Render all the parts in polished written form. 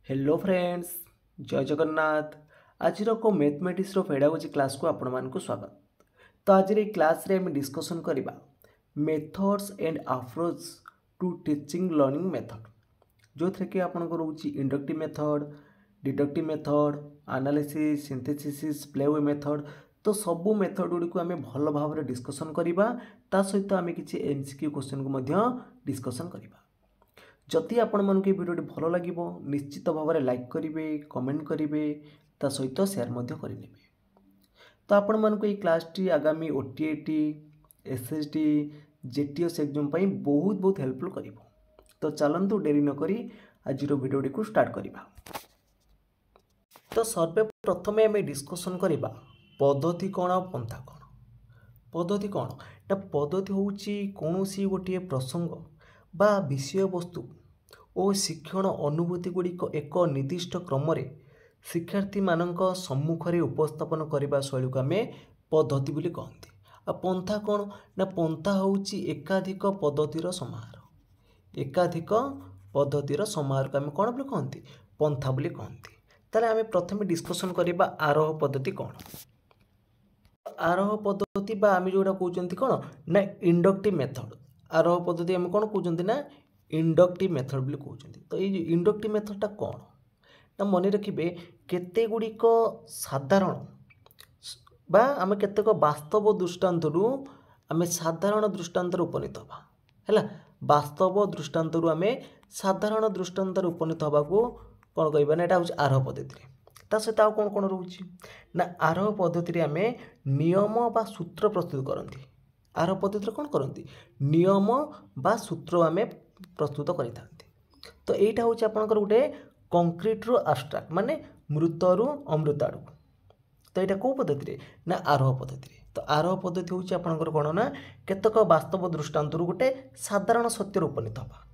Hello friends, जय जगन्नाथ। आज को मैथमेटिक्स पेडागोजी क्लास को आपण मानक स्वागत। तो आज क्लास रे हम डिस्कशन करबा methods and approach to teaching learning method, जो थे कि आपन को रहउची inductive method, deductive method, analysis, synthesis, play way method. तो सबू मेथड गुडी को आम भल भाव में डिस्कशन करबा, ता सहित आम किसी एमसीक्यू क्वेश्चन को मध्य डिस्कशन करबा। जदि आपण मानक भिडियो भल लगे निश्चित भाव में लाइक करेंगे, कमेंट करेंगे, ता सहित शेयर मध्य करेंगे। तो आपण मानक क्लास टी आगामी ओटीएटी, एसएसटी, जेटीएस एग्जाम बहुत बहुत हेल्पफुल करिवो। तो चलंतु डेरी न करी आज भिडियो को स्टार्ट करबा। तो सर्वप्रथम आम डिस्कशन करबा पद्धति कौन और पंथा कौन। पद्धति कौन ना, पद्धति होउची कौनसी गोटे प्रसंग बा विषय वस्तु और शिक्षण अनुभूति गुड़िक एक निर्दिष्ट क्रम शिक्षार्थी मानक सम्मुख में उपस्थापन करने शैली को आम पद्धति बोली कहते। आ पंथा कौन ना, पंथा होउची एकाधिक पद्धतिर समाहार। एकाधिक पद्धतिर समाहार को आम कौन बोली कहते, पंथा बोली कहते। ताले आम प्रथम डिस्कशन करबा आरोह पद्धति कौन। आरोह पद्धति बा आम जोटा कहते कौन ना इंडक्टिव मेथड। आरोह पद्धति आम कौन कहते ना इंडक्टिव मेथड बोली कहते। तो ये इंडक्टिव मेथडटा कौन ना, मन रखिए केते गुड़िक साधारण बा आम केतेक वास्तव दृष्टांत आम साधारण दृष्टांत उपनीत हवा है। वास्तव दृष्टांत आम साधारण दृष्टांत उपनीत हवा को कौन कहना ना, यहाँ हूँ आरोह पद्धति। ता सहित आउ कौन कौन रोचे ना, आरोह पद्धति आम नियम बा सूत्र प्रस्तुत करती। आरोह पद्धति कौन करती, नियम बा सूत्र आम प्रस्तुत करें। तो यहाँ हूँ आपंकर गोटे कंक्रीट रू आब्स्ट्राक्ट माने मृत रु अमृत आड़। तो यहाँ कौ पद्धति ना, आरोह पद्धति। तो आरोह पद्धति हूँ आपंकर कौन ना, केतक वास्तव दृष्टांत गोटे साधारण सत्य उपनीत हवा।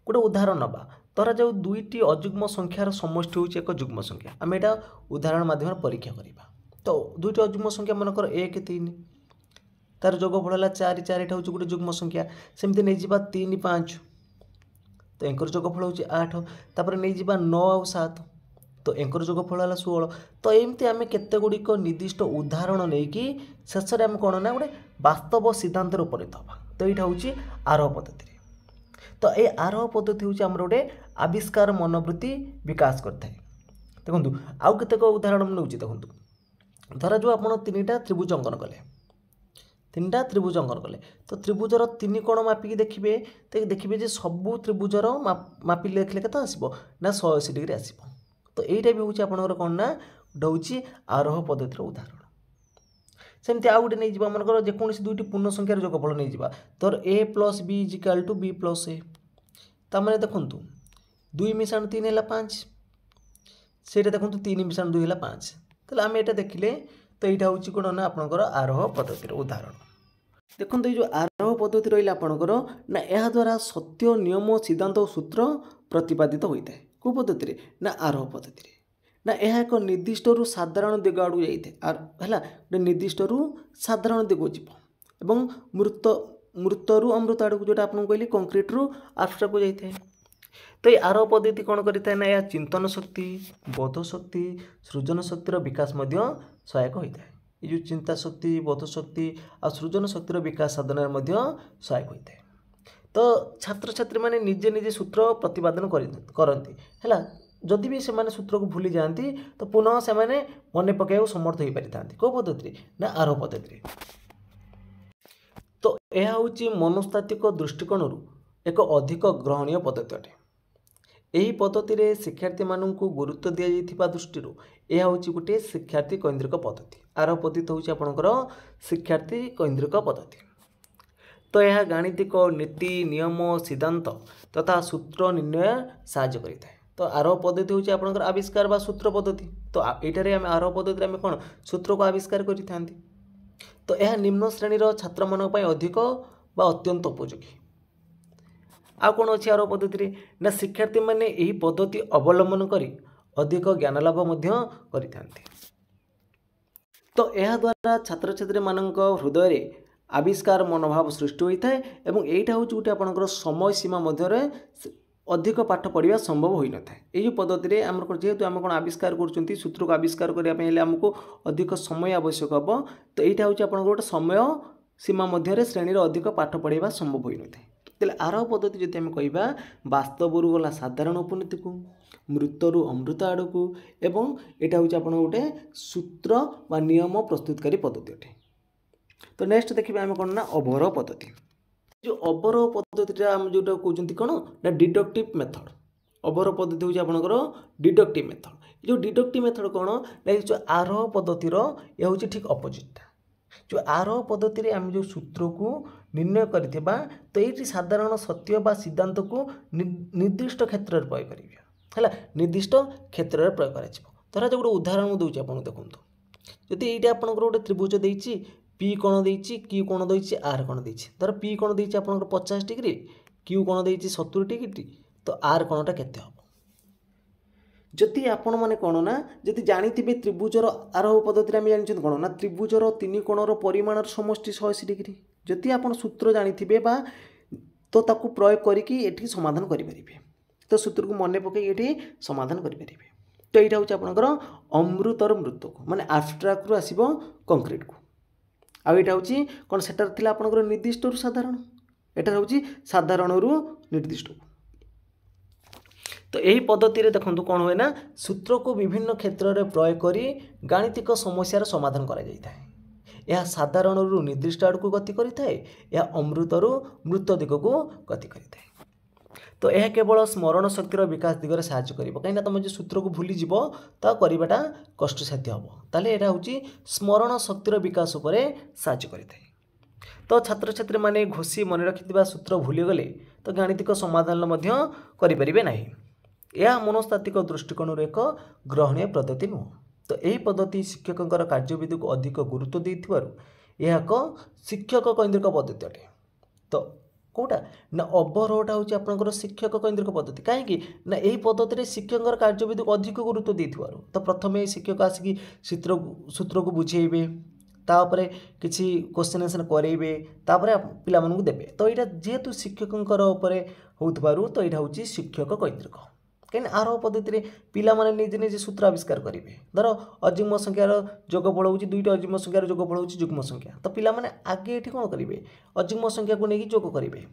गोटे उदाहरण नवा, धरा जाऊ दुईटी अजुग्म संख्यार समष्टि हूँ एक जुग्म संख्या। आम यहाँ उदाहरण माध्यम परीक्षा करवा। तो दुईटी अजुग्म संख्या मनकर 1 3 तार जोगफल है 4 4, यहाँ हूँ गोटे जुग्म संख्या। सेमती नहीं जा 3 5, तो एंकर जोगफल हूँ 8, तापर नहीं जा 9 और 7, तो एंकर जोगफल है 16। तो एमती आम केते गुड़िक निर्दिष्ट उदाहरण नहीं कि शेष में आम कौन ना गोटे वास्तव सिद्धांत उपनीत हवा। तो यहाँ हूँ आरोह पद्धति। तो ये आरोह पद्धति हूँ आम गोटे आविष्कार मनोवृत्ति विकास करता है। देखो आउ केतेक उदाहरण नौ। देखो धरा जो आप 3टा त्रिभुज अंकन कले, 3टा त्रिभुज अंकन कले, तो त्रिभुजर 3 कोण मापिकी देखिए, तो देखिए सबू त्रिभुजर मापी लिखले के आसो ना 180 डिग्री आसो। तो यहीटा भी हूँ आपंकर कौन ना, गोटे हूँ आरोह पद्धतिर उदाहरण। सेमती आउ गोटे नहीं मनकर जेकोसी दुईटी पूर्ण संख्यार जोगफल नहीं जा, तर a + b = b + a। तार देखु 2 मिशाण 3 है 5, से देखो 3 मिशाण 2 है 5। तो आम यहाँ देखिले, तो यहाँ हूँ कौन ना आपंकर आरोह पद्धतिर उदाहरण। देखो ये जो आरोह पद्धति रहा आपंकर ना, यह द्वारा सत्य नियम सिद्धांत और सूत्र प्रतिपादित होता है। कौ पद्धति ना, आरोह पद्धति ना, यह एक निर्दिष्ट रु साधारण दिग आड़ जाए है, निर्दिष्ट रु साधारण दिग जीव और मृत रु अमृत आड़ को जोटा आपको कहली कंक्रीट रु आब्स्ट्राक्ट को जाए। तो ये आरोह पद्धति कौन करें ना, यह चिंतन शक्ति, बोध शक्ति, सृजन शक्तिर विकास सहायक होता है। ये जो चिंता शक्ति, बोध शक्ति और सृजन शक्तिर विकास साधन सहायक होता है। तो छात्र छात्री मैंने निजे निजे सूत्र प्रतिपादन करती है। जदि भी से सूत्र को भूली जाती, तो पुनः से मन पकड़ समर्थ हो पारि था। कौ पद्धति ना, आरोह पद्धति। तो यह हूँ मनस्तात्विक दृष्टिकोण एक अधिक ग्रहणीय पद्धति अटे। यही पद्धति रे शिक्षार्थी मानू गुरुत्व दि जाइथिबा दृष्टि यह हूँ गोटे शिक्षार्थी केन्द्रिक पद्धति। आरोह पद्धति हूँ आपंकर शिक्षार्थी केन्द्रिक पद्धति। तो यह गाणितिक नीति नियम सिद्धांत तथा सूत्र निर्णय साहाय्य करें। तो आरोह पद्धति हूँ आपंकर आविष्कार बा सूत्र पद्धति। तो ये आम आरोह पद्धति आम कौन सूत्र को आविष्कार करें। तो यह निम्न श्रेणीर छात्र मान अधिक बा अत्यंत उपयोगी। आ कौन अच्छी आरोह पद्धति ना, शिक्षार्थी मैंने यही पद्धति अवलंबन करी अधिक ज्ञान लाभ करें। तो यह द्वारा छात्र छात्री मानक हृदय आविष्कार मनोभाव सृष्टि होता है। और यहाँ हूँ गोटे आपंकर समय सीमा मध्य अधिक पाठ पढ़ा संभव हो न था। यही पद्धति आम जेहेतु आम कौन आविष्कार कर सूत्र को आविष्कार करने आमको अधिक समय आवश्यक हम। तो यहाँ हूँ आप गोटे समय सीमा मध्य श्रेणी अधिक पाठ पढ़ा संभव हो न था। तेल आर पद्धति जब आम कह बास्तव गला साधारण उपनीति को मृतरु अमृत आड़ को एवं यहाँ हूँ आप गोटे सूत्र व नियम प्रस्तुतकारी पद्धति अटे। तो नेक्स्ट देखिए आम कौन ना अवरोह पद्धति। जो अवरोह पद्धति आम जो कहते कौन ना डिडक्टिव मेथड। अवरोह पद्धति हूँ आपंकर डिडक्टिव मेथड। जो डिडक्टिव मेथड कौन ना जो आरोह पद्धतिर यह हूँ ठीक अपोजिट। जो आरोह पद्धति आम जो सूत्र को निर्णय करथिबा तो ये साधारण सत्य बा सिद्धांत को निर्दिष्ट क्षेत्र में प्रयोग करा है। निर्दिष्ट क्षेत्र में प्रयोग कर जो गोटे उदाहरण दूसरी आप देखूँ जदि ये आपंकर गोटे त्रिभुज देती पी कोण देती क्यू कोण देती आर कोण देती धर पी कोण देती आपंकर 50 डिग्री क्यू कोण देती 70 डिग्री तो आर कोणटा केते हम। जदि आपण मैंने कौन ना जदि जानी त्रिभुजर आरोह पद्धति आम जानते कौन ना त्रिभुजर 3 कोणर परिमाण समष्टि 180 डिग्री जदि आप सूत्र जानी बा तो ताकू प्रयोग करके समाधान करें तो सूत्र को मन पकई ये समाधान करें। तो यहाँ हूँ आपंकर अमृतर मृत को माने आब्स्ट्राक्ट रु आसब कंक्रीट को आईटा हूँ कौन से आपंकर निर्दिष्ट रु साधारण एटार हूँ साधारण रु निर्दिष्ट को। तो यही पद्धति देखो कौन हुए ना सूत्र को विभिन्न क्षेत्र में प्रयोग कर गाणितिक समस्यार समाधान करा जाए। यह साधारण रु निर्दिष्ट आड़ को गति करें या अमृत रु मृत दिग को गति करें। तो यह केवल स्मरण शक्तिर विकास दिगरे साहाय्य कर कहीं तुम जो सूत्र को भूलीज तो करवाटा कष्टसाध्य हम ताले यहाँ हूँ स्मरण शक्तिर विकास उपर साहाय्य करें। तो छात्र छात्री माने घोषी मन रखि सूत्र भूलीगले तो गाणितिक समाधान करें ना। यह मनस्तात्विक दृष्टिकोण एक ग्रहणीय पद्धति नुह। तो यही पद्धति शिक्षकों कार्यविधि को अधिक गुरुत्व देथिबारु यह एक शिक्षक केन्द्रिक पद्धति अटे। तो कौटा ना अवरोहटा हूँ आपंकर शिक्षक केन्द्रिक पद्धति कहीं ना यही पद्धति शिक्षक कार्यविधि को अधिक गुरुत्व देथिबारु तो प्रथम शिक्षक आसिक सूत्र को बुझेबे तापर किसी क्वेश्चन आंसर करेबे तापर पिला मानकु देबे। तो यहाँ जेहेतु शिक्षकों होउथबारु तो यहाँ हूँ शिक्षक केन्द्रिक कहीं आरोह पद्धति पिला माने निजे निजे सूत्र आविष्कार करेंगे। धर अजुग्म संख्यार जोगफल हूँ दुईट अजुग्म संख्यार जोगफल हूँ जुग्म संख्या तो पिला माने आगे ये कौन करेंगे अजुग्म संख्या को लेकिन जोग करेंगे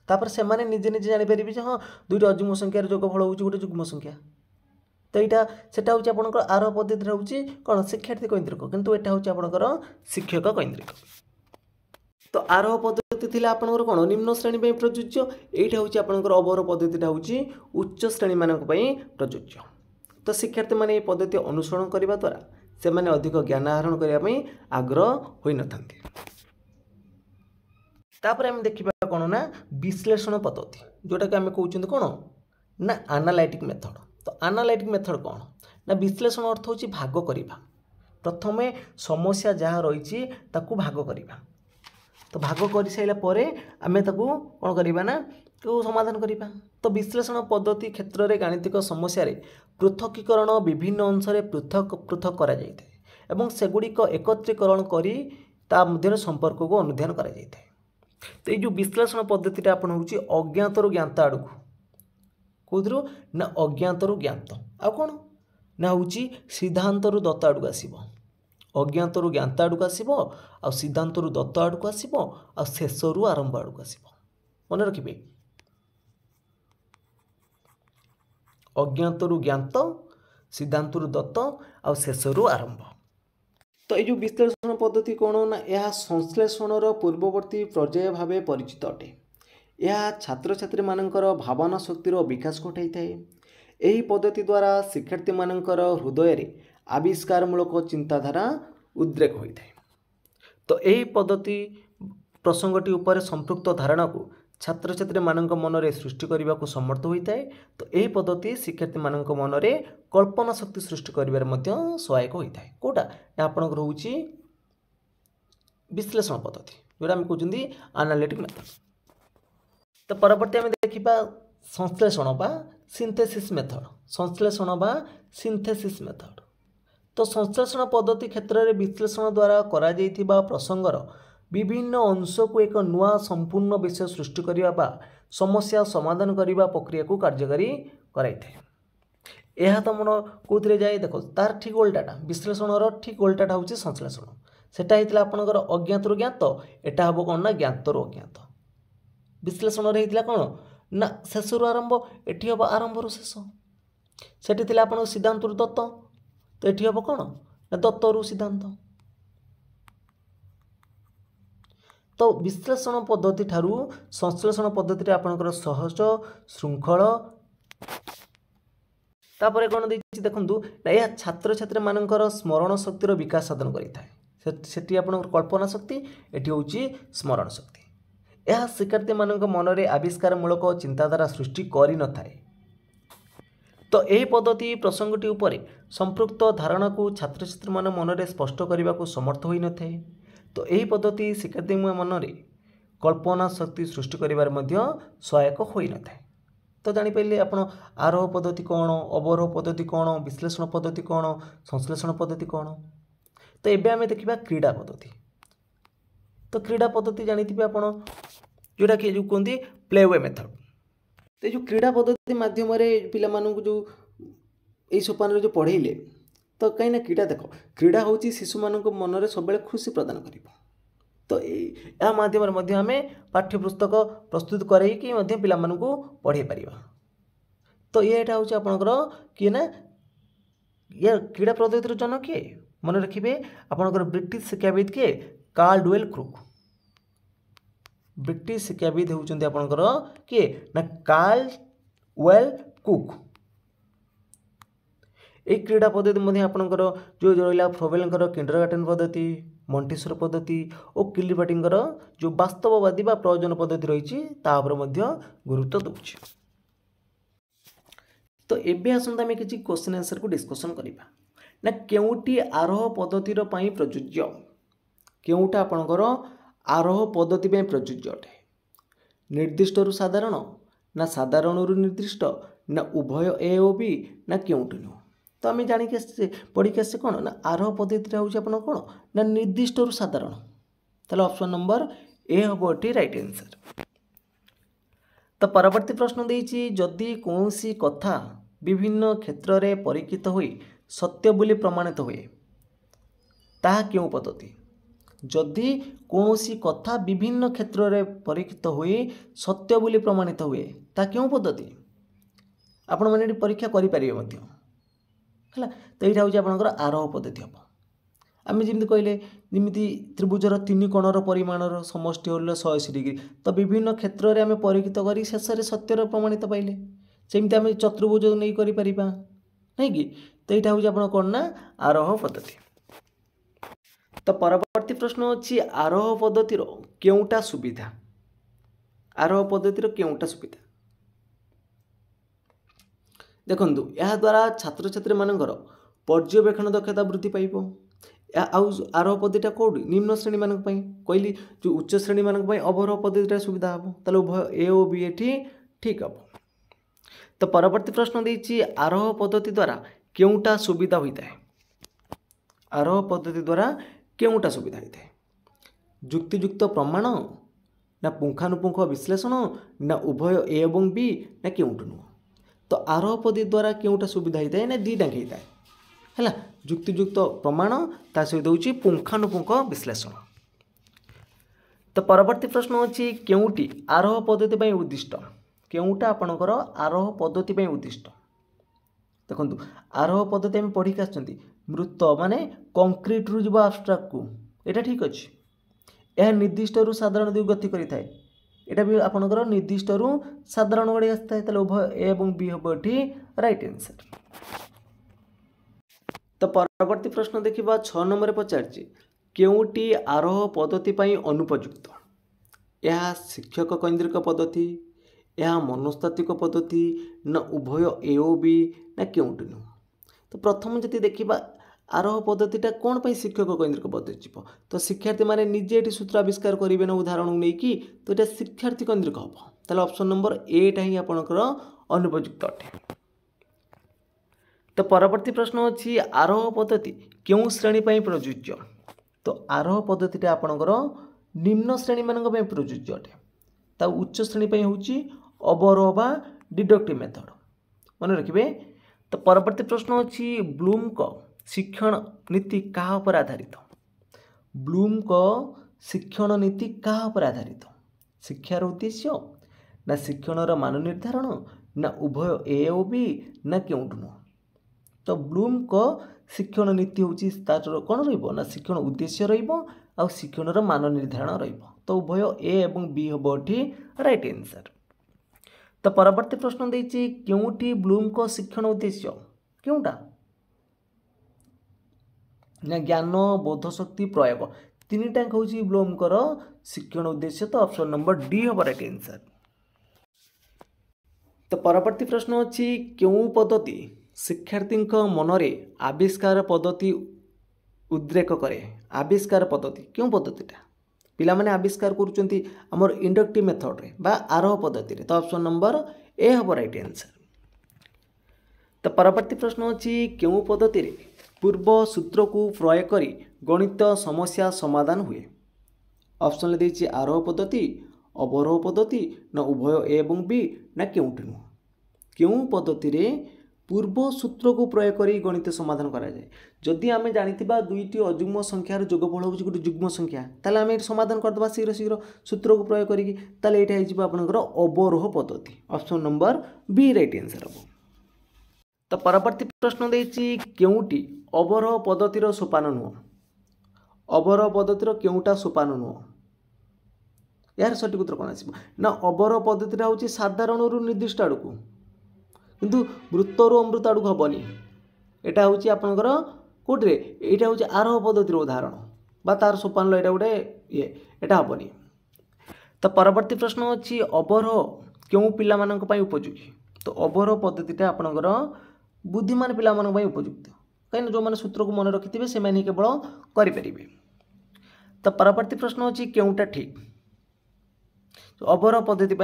तापर से माने निजे निजे जानीपर हाँ दुईट अजुग्म संख्यार जोगफल हूँ गोटे जुग्म संख्या। तो यहाँ से हूँ आपंकर आरोह पद्धति हूँ कौन शिक्षार्थी केन्द्रिक किंतु यहाँ हूँ आपंकर शिक्षक केन्द्रिक। तो आरोह पद्धति थी आपंकर कौन निम्न श्रेणी में प्रযোज्य यहाँ हूँ आपंकर अवरोह पद्धति हूँ उच्च श्रेणी मान प्रযোज्य। तो शिक्षार्थी मैंने पद्धति अनुसरण करने द्वारा से मैंने अधिक ज्ञान आहरण करने आग्रह हो न था। तापर आम देखा कौन ना विश्लेषण पद्धति जोटा कि आम कहते कौन ना एनालाइटिक मेथड। तो एनालाइटिक मेथड कौन ना विश्लेषण अर्थ हूँ भाग करवा प्रथमे समस्या जहाँ रही भाग करवा तो भाग कर सारापर आम कौन करवा ना तो समाधान करवा। तो विश्लेषण पद्धति क्षेत्र में गाणितिक समस्या पृथकीकरण विभिन्न अंश पृथक पृथक करा जाए एवं सेगुड़िक एकत्रीकरण कर संपर्क को अनुध्यान करा जाए। तो ये जो विश्लेषण पद्धति आप हूँ अज्ञात रु ज्ञात आड़ को कौर ना अज्ञात रु ज्ञात आ कौन ना हूँ सिद्धांत रु दत्त आड़ को आसब अज्ञात रु ज्ञात आड़ को आसब आ सिद्धांत रु दत्त आड़ को आसब आ शेष रु आरंभ आड़ को आसब मन रखिए अज्ञात रु ज्ञात सिद्धांत रु दत्त आ शेष रु आरंभ। तो ये विश्लेषण पद्धति कौन ना यह संश्लेषणर पूर्ववर्ती पर्याय भाव परिचित अटे। यह छात्र छात्री मानकर भावना शक्तिर विकास घटाई थाए। यही पद्धति द्वारा शिक्षार्थी मानकर हृदय रे आविष्कारमूलक चिंताधारा उद्रेक होता है। तो यही पद्धति प्रसंगटी उपर संपृक्त धारणा को छात्र छात्री मानक मनरे सृष्टि करने को समर्थ होता है। तो यही पद्धति शिक्षार्थी मानक मनरे कल्पना शक्ति सृष्टि करिवार सहायक होता है। कौटा आपंकर हूँ विश्लेषण पद्धति जोटा आम कहते एनालिटिक मेथड। तो परवर्ती आम देखा संश्लेषण बा सिंथेसिस मेथड। संश्लेषण बा सिंथेसिस मेथड। तो संश्लेषण पद्धति क्षेत्र में विश्लेषण द्वारा करा जाइथिबा प्रसंगर विभिन्न अंश को एक नुआ संपूर्ण विषय सृष्टि करने समस्या समाधान करने प्रक्रिया को कार्यकारी कराई यह तो मन कौन जाए देख तार ठीक उल्टाटा विश्लेषण ठीक उल्टाटा हूँ संश्लेषण सेटा होता आपंकर अज्ञात ज्ञात एटा हम कौन ना ज्ञात अज्ञात विश्लेषण होता कौन ना शेष रु आरंभ एटी हम आरंभ रु शेष सेठी थिला आपन सिद्धांत रु दत्त तो एटी हम कौन ना दत्त रु सिद्धांत तो विश्लेषण पद्धति ठारू संश्लेषण पद्धति आपनकर सहज श्रृंखल तापर कौन देखु यह छात्र छात्री मानकर स्मरण शक्तिर विकास साधन करें आप कल्पना शक्ति एटी हूँ स्मरण शक्ति यह शिक्षार्थी मान मन में आविष्कार मूलक चिंताधारा सृष्टि कर न थाए तो यही पद्धति प्रसंगटी उपरे संपृक्त धारणा को छात्र छात्री मान मन में स्पष्ट करने को समर्थ होई न थाए तो यही पद्धति शिक्षार्थी मन में कल्पना शक्ति सृष्टि कर सहायक होई न थाए तो जापारे आप आरोह पद्धति कौन अवरोह पद्धति कौन विश्लेषण पद्धति कौन संश्लेषण पद्धति कौन तो एबे आमे देखिबा क्रीड़ा पद्धति तो क्रीड़ा पद्धति जानी आप जोटा कि जो कहते प्ले वे मेथड तो जो क्रीड़ा पद्धति माध्यम पिला जो यही सोपान जो पढ़ेले तो कहीं क्रीड़ा देख क्रीड़ा हूँ शिशु मान मन में सब खुशी प्रदान कर तो यह माध्यम आम पाठ्यपुस्तक प्रस्तुत करके पिला पढ़े पार तो यहाँ हूँ आपंकर किए ना या क्रीड़ा पद्धतिर जनक किए मन रखिए आपंकर ब्रिटिश शिक्षाविद किए कार्लडवेल क्रुक ब्रिटिश शिक्षाविद होउचंदी आपनकर किए ना कार्लडवेल कुक एक क्रीड़ा पद्धति मध्य आपनकर जो रहा फ्रोबेलर किंडरगार्टन पद्धति मॉन्टेसरी पद्धति और किलिपाटिंगर जो वास्तववादी बा प्रयोजन पद्धति रही गुरुत्व दूची तो एबे आसंता आमे किछि क्वेश्चन आंसर को डिस्कशन करिबा ना केउटी आरोह पद्धतिर पई प्रयोज्य केउटा आपनकर आरोह पद्धति पई प्रयोज्य अटे निर्दिष्ट रु साधारण ना साधारण रु निर्दिष्ट ना उभय ए ओ बी ना केउटी नु तो आम जानिक पढ़ी आसे कौन ना आरोह पद्धति हूँ आप कौन ना निर्दिष्ट रु साधारण ताले ऑप्शन नंबर ए हम ये राइट आंसर तो परवर्ती प्रश्न देछि जदि कौनसी कथा विभिन्न क्षेत्र में परीक्षित हुई सत्य बोली प्रमाणित हुए ताहा क्यों पद्धति जदि कौनसी कथा विभिन्न क्षेत्र में परीक्षित हुई सत्य बोली प्रमाणित हुए ताहा क्यों पद्धति आपण माने परीक्षा करि परिबे मध्य है तो यहाँ हूँ आपंकर आरोह पद्धति हम आम जमी कहले जमी त्रिभुजर तीन कोणर परिमाणर समष्टि हो 180 डिग्री तो विभिन्न क्षेत्र में आम परीक्षित कर शेष में सत्यर प्रमाणित पाइले सेमती आम चतुर्भुज नहीं करें नहीं कि तो यहाँ हूँ आप कौन ना आरोह पद्धति तो परवर्ती प्रश्न अच्छी आरोह पद्धतिर केउटा सुविधा आरोह पद्धतिर केउटा सुविधा देखु यह द्वारा छात्र छात्री मानकर पर्यवेक्षण दक्षता वृद्धि पाइब आरोह पद्धति कौट निम्न श्रेणी मान कहली जो उच्च श्रेणी मान अवरोह पद्धति सुविधा हम ताले उभय ए ओ बी एटी ठीक हम तो परवर्ती प्रश्न देछि आरोह पद्धति द्वारा केउटा सुविधा होता है आरोह पद्धति द्वारा केउटा सुविधा होता है जुक्तियुक्त प्रमाण ना पुंखानुपुंख विश्लेषण ना उभय ए एवं बी ना केउटु नुह तो आरोह पद्धति द्वारा केउटा सुविधा होता है ना दीटा होता है जुक्तियुक्त प्रमाण ता सहित होची पुंखानुपुंख विश्लेषण तो परवर्ती प्रश्न अच्छी केउटी आरोह पद्धति पई उद्दिष्ट केउटा आपणकर आरोह पद्धति पई उद्दिष्ट देखो आरोह पद्धति आम पढ़ी आसछंती मृत माने कंक्रीट रु जीव आब्स्ट्राक्ट को एटा ठीक अच्छे यह निर्दिष्ट रु साधारण दिग गति करिथाए एटा भी आपणकर निर्दिष्ट रु साधारण गड़ी आसता है उभय ए एवं बी हम ये राइट आंसर तो परवर्ती प्रश्न देखा 6 नंबर पचार केउटी आरोह पद्धति पई अनुपयुक्त यह शिक्षक केन्द्रिक पद्धति यह मनस्तात्विक पद्धति न उभय ए ओ बी ना केउटी नुह तो प्रथम जति देखा आरोह पद्धतिटा कौन पर शिक्षक केन्द्रिक पद्धति तो शिक्षार्थी मैंने निजे ये सूत्र आविष्कार करेंगे ना उदाहरण नहीं कि तो ये शिक्षार्थी केन्द्रिक हम ताले ऑप्शन नंबर एटा ही आपणकर अनुपयुक्त अटे तो परवर्ती प्रश्न अच्छी आरोह पद्धति क्यों श्रेणी प्रयोज्य तो आरोह पद्धतिटा आपणकर निम्न श्रेणी मान प्रयोज्य अटे ता उच्च श्रेणी पे होची अवरोह बा डिडक्टिव मेथड मन रखिए। तो परवर्ती प्रश्न अच्छी ब्लूम को शिक्षण नीति क्या पर आधारित। ब्लूम को शिक्षण नीति क्या पर आधारित। शिक्षार उद्देश्य ना शिक्षण मान निर्धारण ना उभय ए और बी ना क्योंठू नुह। तो ब्लूम को शिक्षण नीति होची तार कौन रहिबो ना शिक्षण उद्देश्य रहिबो आ शिक्षण मान निर्धारण रहिबो। तो उभय ए एवं बी हम एठी राइट आंसर। तो परवर्ती प्रश्न देछि क्योंटी ब्लूम को शिक्षण उद्देश्य क्योंटा ना ज्ञान बोध शक्ति प्रयोग तीन टाक हूँ ब्लूम कर शिक्षण उद्देश्य। तो ऑप्शन नंबर डी हम राइट आंसर। तो परवर्ती प्रश्न अच्छी क्यों पद्धति शिक्षार्थी मनरे आविष्कार पद्धति उद्रेक करे। आविष्कार पद्धति क्यों पद्धतिटा पिला माने आविष्कार करुचंती हमर इंडक्टिव मेथड रे बा आरोह पद्धति रे। तो ऑप्शन नंबर ए हम राइट आंसर। तो परवर्ती प्रश्न अच्छी क्यों पद्धति रे पूर्व सूत्र को प्रयोग करी गणित समस्या समाधान हुए। ऑप्शन देछि आरोह पद्धति अवरोह पद्धति ना उभय ए एवं बी ना क्योंटी नुह। क्यों पद्धति रे पूर्व सूत्र को प्रयोग करी गणित समाधान करा जाए। जदि आमे जानिथिबा दुईटी अजुग्म संख्यार जोगफल होउछि गोटे जुग्म संख्या ताले आमे समाधान करदबा शीघ्र शीघ्र सूत्र को प्रयोग करी ताले एटा हिजिबो आपनकर अवरोह पद्धति। Option number B right answer हो। तो परवर्ती प्रश्न देछि क्योंटी अवरोह पद्धतिर सोपान नुह। अवरोह पद्धतिर क्योंटा सोपान नुह यार सठिक उत्तर कौन आसो ना अवरोह पद्धतिटा होछि साधारण रु निर्दिष्ट आड़क किंतु वृत्तरु अमृत आड़क हेनी। यहाँ हूँ आपंकर कौटे यहाँ हूँ आरोह पद्धतिर उदाहरण बा तार सोपान यहाँ गोटे ये यहाँ हेनी। तो परवर्ती प्रश्न अच्छी अवरोह क्यों पिला उपयोगी। तो अवरोह पद्धतिटा आपंकर बुद्धिमान पिला उपयुक्त कहीं जो मैंने सूत्र को मन रखि थे से केवल करें। तो परवर्ती प्रश्न अच्छी क्योंटा ठीक। तो अवरोह पद्धति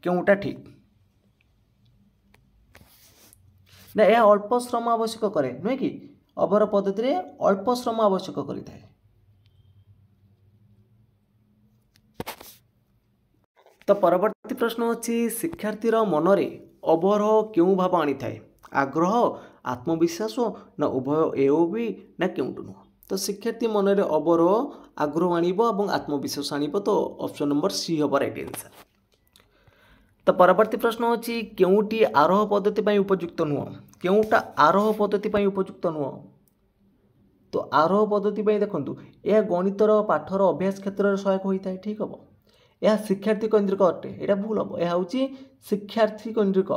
क्योंटा ठीक ना यह अल्प श्रम आवश्यक करे नुहे कि अवरोह पद्धति रे अल्प श्रम आवश्यक करिथाए। तो परवर्ती प्रश्न अच्छी शिक्षार्थीर मनरे अवरोह क्यों भाव आनी थाए। आग्रह आत्मविश्वास ना उभय ए ओ बी ना क्योंटू नुह। तो शिक्षार्थी मनरे अवरोह आग्रह आनिबो एवं आत्मविश्वास आनिबो। तो ऑप्शन नंबर सी हम राइट आंसर। तो परवर्ती प्रश्न अच्छी क्योंटी आरोह पद्धति उपयुक्त नुह। क्योंटा आरोह पद्धति उपयुक्त नुह। तो आरोह पद्धति देखु यह गणितर पाठर अभ्यास क्षेत्र में सहायक होता है ठीक हम। यह शिक्षार्थी केन्द्रिक अटे यहाँ भूल हम। यह हूँ शिक्षार्थी केन्द्रिक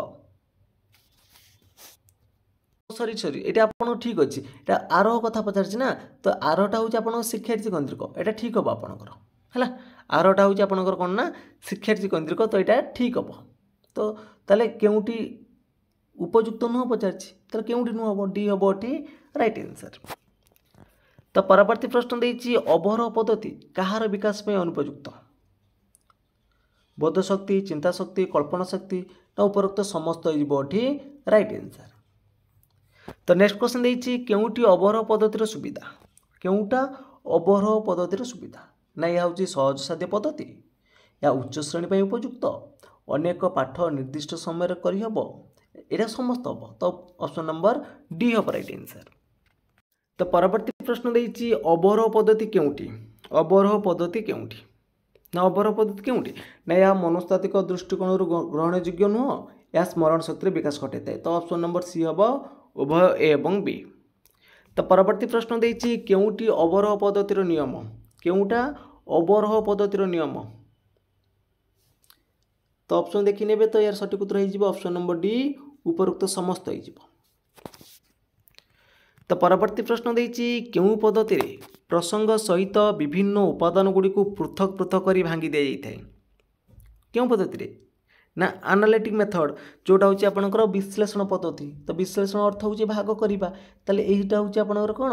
सरी ये आप ठीक अच्छे ये आरोह कथा पचार ना। तो आरोहटा हूँ आप शिक्षार्थी केन्द्रिक यहाँ ठीक हम आपंकर है। आरोहटा हूँ आपंकर कौन ना शिक्षार्थी केन्द्रिक। तो यहाँ ठीक हम। तो ताले क्योंटी उपयुक्त नुह पचार क्योंटी नुह हम डी हम ये राइट आंसर। तो परवर्ती प्रश्न देछि अवरोह पद्धति कहार विकास में अनुपयुक्त। बोध शक्ति चिंता शक्ति कल्पना शक्ति ना उपरोक्त समस्त ये राइट आंसर। तो नेक्स्ट क्वेश्चन देछि क्योंटी अवरोह पद्धतिर सुविधा। क्योंटा अवरोह पद्धतिर सुविधा ना यह हूँ सहज साध्य पद्धति या उच्च श्रेणी उपयुक्त अनेक पाठ निर्दिष्ट समय करहब यहाँ समस्त हम। तो ऑप्शन नंबर डी हम राइट आंसर। तो परवर्ती प्रश्न देछि अवरोह पद्धति क्योंटी। अवरोह पद्धति क्योंटी ना अवरोह पद्धति क्योंटी ना यह मनस्तात्विक दृष्टिकोण ग्रहण योग्य नुह या स्मरण शक्ति विकास घटाई। तो ऑप्शन नंबर सी हम उभय ए एवं बी। तो परवर्ती प्रश्न देछि क्योंटी अवरोह पद्धतिर नियम। क्योंटा अवरोह पद्धतिर नियम। तो ऑप्शन देखी नेबे। तो यार सठिक उत्तर हो ऑप्शन नंबर डी उपरोक्त समस्त हो। तो परवर्ती प्रश्न देछि क्यों पद्धति रे प्रसंग सहित विभिन्न उपादान गुड़ी को पृथक पृथक कर भांगी दि जाए। क्यों पद्धति रे ना एनालिटिक मेथड जोटा हूँ आपंकर विश्लेषण पद्धति। तो विश्लेषण अर्थ हूँ भाग करवा ताले एटा हूँ आपंकर कौन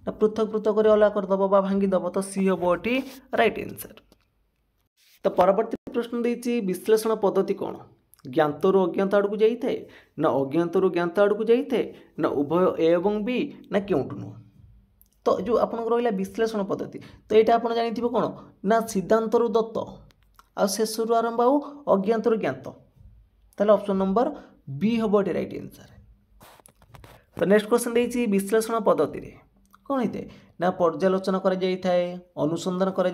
ना पृथक पृथक कर अलग करदब बा भांगीदब। तो सी हम ये राइट आंसर। तो परवर्ती प्रश्न देछि विश्लेषण पद्धति कौन ज्ञातरु अज्ञात आड़क जाए ना अज्ञातरु ज्ञात आड़क जाए ना उभय ए एवं बी ना क्योंटू नुह। तो जो आपन रहा विश्लेषण पद्धति तो यहाँ आप जानी कौन ना सिद्धांतरु दत्त आ शेषरू आरंभ आउ अज्ञातरू ज्ञात ताले ऑप्शन नंबर बी हम ये राइट आंसर। तो नेक्स्ट क्वेश्चन देछि विश्लेषण पद्धति रे कौन होता है ना पर्यालोचना कर अनुसंधान कर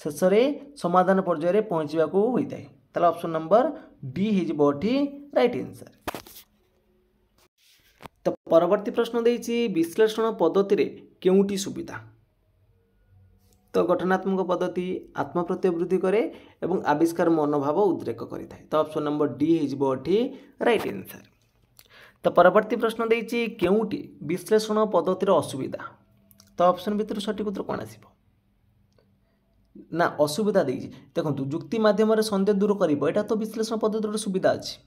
शेष में समाधान पर्यायर पहुँचवा होता है ताले ऑप्शन नंबर डी हो राइट आंसर। तो परवर्ती प्रश्न देछि विश्लेषण पद्धति रे केउटी सुविधा तो गठनात्मक पद्धति आत्मप्रत्यय वृद्धि करे एवं आविष्कार मनोभाव उद्रेक करिଥାଏ तो ऑप्शन नंबर डी हो राइट आंसर। तो परवर्ती प्रश्न देछि केउटी विश्लेषण पद्धतिर असुविधा तो ऑप्शन भितर सठिक उत्तर कौन आसिबो ना असुविधा देछि देखंतु जुक्ति माध्यम सन्देह दूर करिबो एटा तो विश्लेषण पद्धतिर सुविधा अछि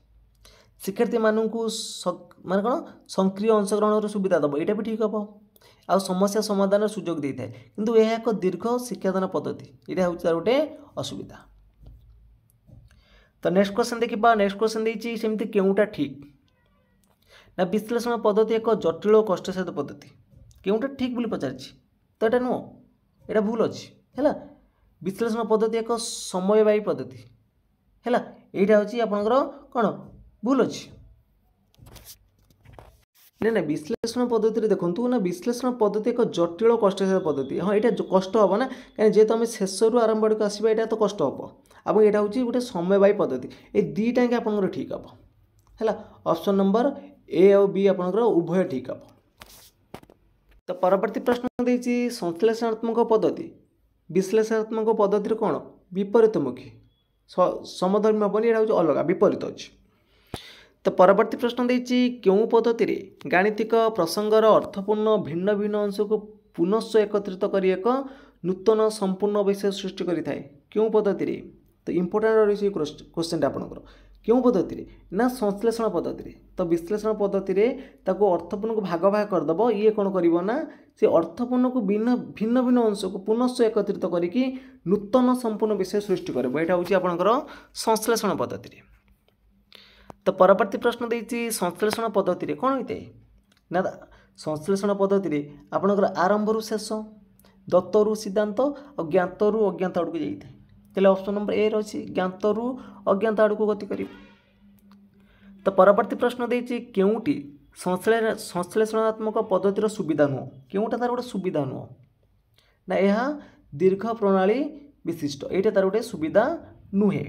शिक्षार्थी मानू मान कौन सक्रिय अंशग्रहण सुविधा दब यहाँ भी ठीक हम आ समस्या समाधान सुजोग दे थाए किंतु यह एक दीर्घ शिक्षादान पद्धति यहाँ हूँ गोटे असुविधा। तो नेक्स्ट क्वेश्चन देखा नेक्स्ट क्वेश्चन देछि सेमती केउटा ठीक ना विश्लेषण पद्धति एक जटिल और कष्टसाध्य पद्धति केउटा ठीक बोली पचारि तो यहाँ नुह यहाँ भूल अच्छी है विश्लेषण पद्धति एक समयवाही पद्धति है यहाँ हूँ आपंकर कौन भूल अच्छी ना ना विश्लेषण पद्धति देखूँ ना विश्लेषण पद्धति एक जटिल और कष्टसाध्य पद्धति हाँ यहाँ कष्ट हम ना कहीं जेहेतु आम शेषरू आरंभ आड़क आसवा यहाँ तो कष्ट हम और यहाँ हूँ गोटे समयवाही पद्धति ये दुईटा ही आपंकर ठीक हम है ऑप्शन नंबर ए और बी आपंकर उभय ठीक हम। तो परवर्ती प्रश्न देछि संश्लेषणात्मक पद्धति विश्लेषणात्मक पद्धति कौन विपरीतमुखी समधर्मी हेनी यहाँ हूँ अलग विपरीत अच्छी। तो परवर्ती प्रश्न देछि केउं पद्धति रे गाणितिक प्रसंगर अर्थपूर्ण भिन्न भिन्न अंश को पुनश्च एकत्रित करी एक नूतन संपूर्ण विषय सृष्टि करिथाए केउं पद्धति रे तो इंपोर्टेंट रही क्वेश्चन आपनकर केउं पद्धति रे ना संश्लेषण पद्धति रे तो विश्लेषण पद्धति रे ताको अर्थपूर्ण को भाग भाग करदब ये कौन करिवो ना से अर्थपूर्ण को भिन्न भिन्न अंश को पुनश्च एकत्रित करिकी नूतन संपूर्ण विषय सृष्टि करबो एटा होची आपनकर संश्लेषण पद्धति रे। तो परवर्ती प्रश्न देछि संश्लेषण पद्धति रे कौन होता है ना संश्लेषण पद्धति रे आपनकर आरंभरू शेष दत्तरू सिद्धांत और ज्ञातरू अज्ञात आड़ को जाइए तेल ऑप्शन नंबर ए रही ज्ञातरू अज्ञात आड़ को गति कर। तो परवर्ती प्रश्न देछि केउटी संश्लेषणात्मक पद्धतिर सुविधा नुह केउटा तार गोटे सुविधा नुह ना यह दीर्घ प्रणाली विशिष्ट यहाँ तार गोटे सुविधा नुहे।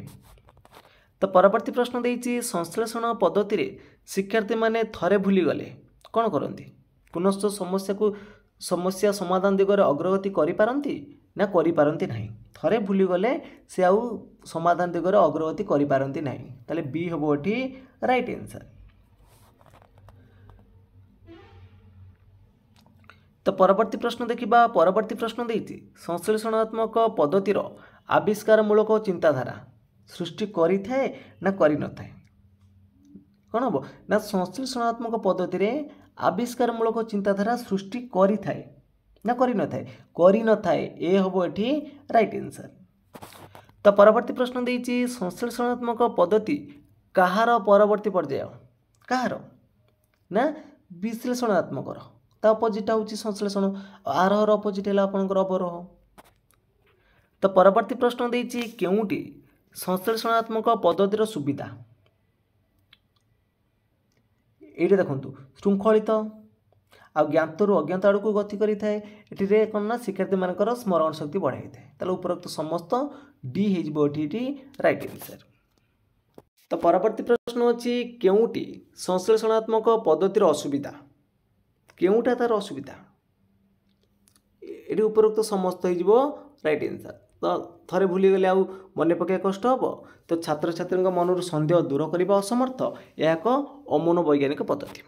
तो परवर्ती प्रश्न देछि संश्लेषण पद्धति रे शिक्षार्थी माने थरे भूली गले कौन करती पुनश्च समस्या समाधान दिगरे अग्रगति करि पारंती ना करि पारंती नहीं थरे भूली गले से आउ समाधान दिगरे अग्रगति करि पारंती नहीं ताले बी हबो एठी राइट आंसर। तो परवर्ती प्रश्न देखिबा परवर्ती प्रश्न देछि संश्लेषणात्मक पद्धतिर आविष्कारमूलक चिंताधारा सृष्टि करि थाए ना करि न थाए कौन हम ना संश्लेषणात्मक पद्धति रे आविष्कारमूलक चिंताधारा सृष्टि करि थाए ना करि न थाए ए हबो एठी राइट आंसर। तो परवर्ती प्रश्न देछि संश्लेषणात्मक पद्धति कहार परवर्ती पर्याय कहार ना विश्लेषणात्मक ता अपोजिट होची संश्लेषण आरोहर अपोजिट है आपनकर अवरोह। तो परवर्ती प्रश्न देछि केउटी संश्लेषणात्मक पद्धतिर सुविधा ये देखु श्रृंखलित आ ज्ञातरू अज्ञात आड़ को गति करें ये कौन ना शिक्षार्थी मानकर स्मरण शक्ति बढ़ाई था उपरोक्त समस्त डी हो राइट आंसर। तो परवर्ती प्रश्न अच्छी केउटी संश्लेषणात्मक पद्धतिर असुविधा केउटा तार असुविधा ये उपरोक्त समस्त हो राइट आंसर। तो थरे भूली गले आउ मन पकाय कष्ट हम तो छात्र छात्री मनर सन्देह दूर करने असमर्थ यह एक अमनोवैज्ञानिक पद्धति।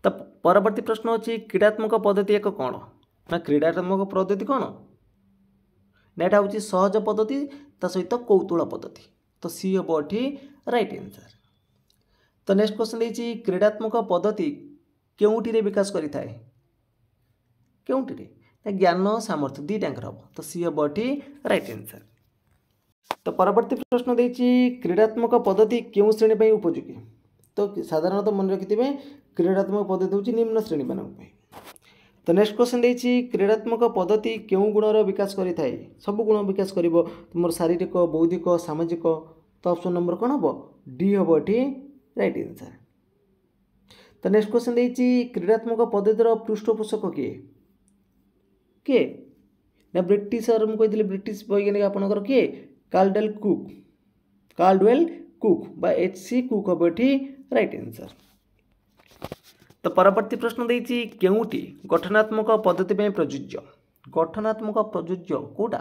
तो परवर्ती प्रश्न अच्छी क्रीडात्मक पद्धति एक कौन ना क्रीडात्मक पद्धति कौन ना यहाँ हूँ सहज पद्धति ता सहित कौतूहल पद्धति तो सी हम ये राइट आंसर। तो नेक्स्ट क्वेश्चन देछि क्रीडात्मक पद्धति केउटी विकास करि थाए केउटी ज्ञान सामर्थ्य दी टांकर हम तो सी हम ये राइट आंसर। तो परवर्ती प्रश्न देछि क्रीडात्मक पद्धति क्यों श्रेणी पर उपयोगी तो साधारणतः मन रखिथे क्रीडात्मक पद्धति हूँ निम्न श्रेणी मान। तो नेक्स्ट क्वेश्चन देछि क्रीडात्मक पद्धति केउ गुणर विकास करि थाए सब गुण विकास करिवो तुमर शारीरिक बौद्धिक सामाजिक तो ऑप्शन नंबर कोन हबो डी हबो एठी राइट आंसर। तो नेक्स्ट क्वेश्चन देछि क्रीडात्मक पद्धतिर पृष्ठपोषक किए किए ना ब्रिटिशर मु कहितले ब्रिटिश वैज्ञानिक आपनकर किए कार्लवेल कुक बा एच.सी. कुक हबो एठी राइट आंसर। तो परवर्ती प्रश्न देछि केउटी गठनात्मक पद्धति पे प्रযোज्य गठनात्मक प्रযোज्य कोटा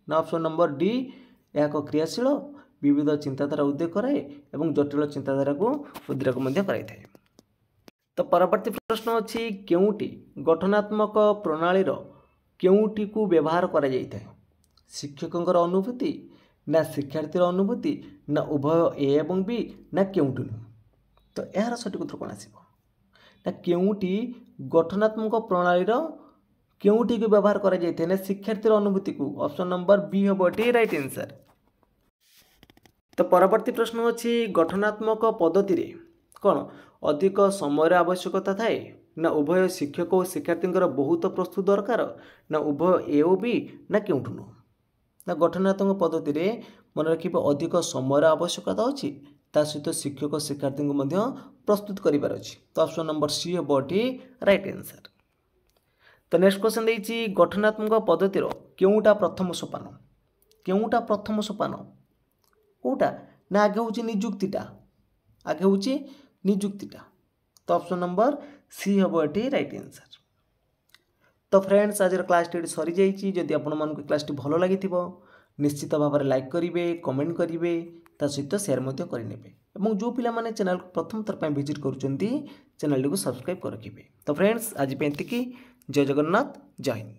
ना ऑप्शन नंबर डी यह एक क्रियाशील विविध चिंताधारा उद्योग कराए एवं जटिल चिंताधारा को उद्रेक मध्य कराई थाए। तो परवर्ती प्रश्न अछि केउटी गठनात्मक प्रणाली रो केउटी को व्यवहार करा जाई थाए शिक्षकंकर अनुभूति ना शिक्षार्थीर अनुभूति ना उभय ए एवं बी ना केउटी नु। तो यार सठिक उत्तर कोन आसीबो ना केउटी गठनात्मक प्रणाली रो केउटी को व्यवहार करा जाई थाए ना शिक्षार्थीर अनुभूति को ऑप्शन नंबर बी हबो एठी राइट आंसर। तो परवर्ती प्रश्न अछि गठनात्मक पद्धति रे कोन अधिक समय आवश्यकता थाए ना उभय शिक्षक और शिक्षार्थींकर बहुत प्रस्तुत दरकार ना उभय ए ओ बी ना केउठु नु। ना गठनात्मक पद्धति रे मन रखिबो अधिक समय आवश्यकता अछि ता सहित शिक्षक शिक्षार्थी को मध्य प्रस्तुत करिवार अछि तो ऑप्शन नंबर सी हबो एठी राइट आंसर। तो नेक्स्ट क्वेश्चन देछि गठनात्मक पद्धति रो केउटा प्रथम सोपान कोटा ना आगे होची नियुक्तिटा तो ऑप्शन नंबर सी हबो एठी राइट आंसर। तो फ्रेंड्स आज क्लास टी सरी जाइए जदि आपण मन क्लास टी भल लगी निश्चित भाव में लाइक करेंगे कमेंट करेंगे ता सहित शेयर मध्य करेंगे और जो पिला माने चैनल को प्रथम थर विजिट करुँच चैनल को सब्सक्राइब कर रखिए। तो फ्रेंड्स आज पे जय जगन्नाथ जय हिंद।